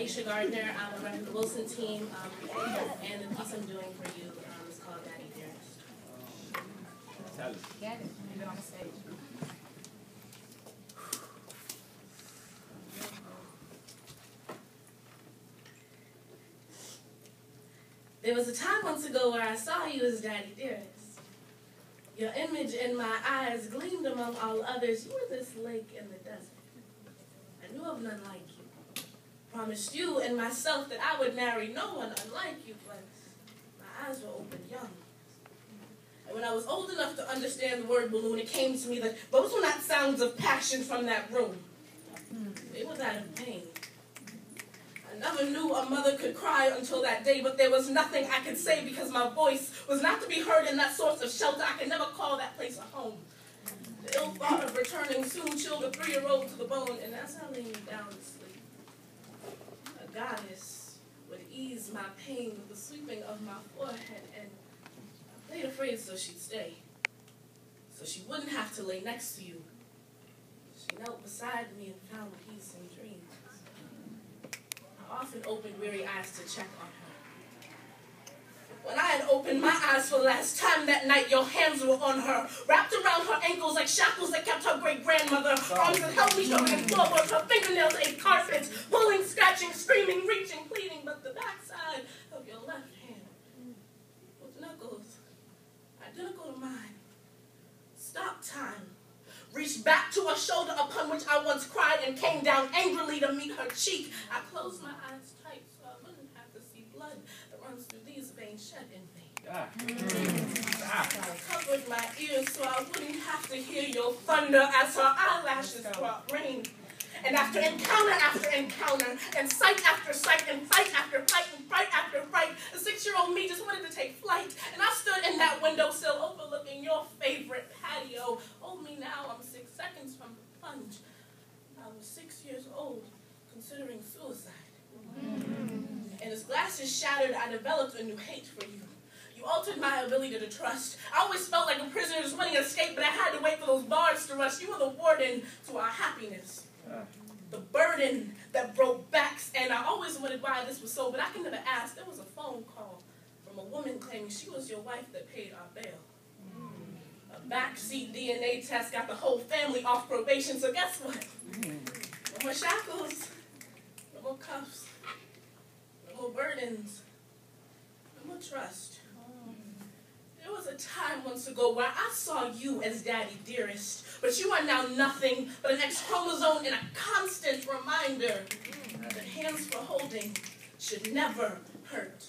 Aisha Gardner. I'm a rep of the Wilson team, and the piece I'm doing for you is called Daddy Dearest. Tell us. Get it. Leave it on the stage. There was a time once ago where I saw you as Daddy Dearest. Your image in my eyes gleamed among all others. You were this lake in the desert. I knew of none like you. Promised you and myself that I would marry no one unlike you, but my eyes were opened young. And when I was old enough to understand the word balloon, it came to me that those were not sounds of passion from that room. They were that of pain. I never knew a mother could cry until that day, but there was nothing I could say because my voice was not to be heard in that source of shelter. I could never call that place a home. The ill thought of returning soon chilled a 3-year-old to the bone, and as I laid me down to sleep, a goddess would ease my pain with the sweeping of my forehead, and I played afraid so she'd stay, so she wouldn't have to lay next to you. She knelt beside me and found peace in dreams. I often opened weary eyes to check on her. When I had opened my eyes for the last time that night, your hands were on her, wrapped around her ankles like shackles that kept her great-grandmother, arms that held me over the floorboards, her fingernails ate carpets, pulling, scratching, screaming, reaching, pleading, but the backside of your left hand, with knuckles identical to mine, stopped time, reached back to a shoulder upon which I once cried and came down angrily to meet her cheek. I closed my eyes tight so I wouldn't have to see blood that runs through these veins shed in vain. I covered my ears so I wouldn't have to hear your thunder as her eyelashes brought rain. And after encounter, and sight after sight, and fight after fight, and fight after fight, the 6-year-old me just wanted to take flight. And I stood in that windowsill overlooking your favorite patio. Hold me now, I'm 6 seconds from the plunge. I was 6 years old, considering suicide. And as glasses shattered, I developed a new hate for you. You altered my ability to trust. I always felt like a prisoner just wanting to escape, but I had to wait for those bars to rush. You were the warden to our happiness. The burden that broke backs, and I always wondered why this was so, but I can never ask. There was a phone call from a woman claiming she was your wife that paid our bail. A backseat DNA test got the whole family off probation, so guess what? No more shackles, no more cuffs, no more burdens, no more trust. There was a time once ago where I saw you as Daddy Dearest, but you are now nothing but an X chromosome and a constant reminder that hands for holding should never hurt.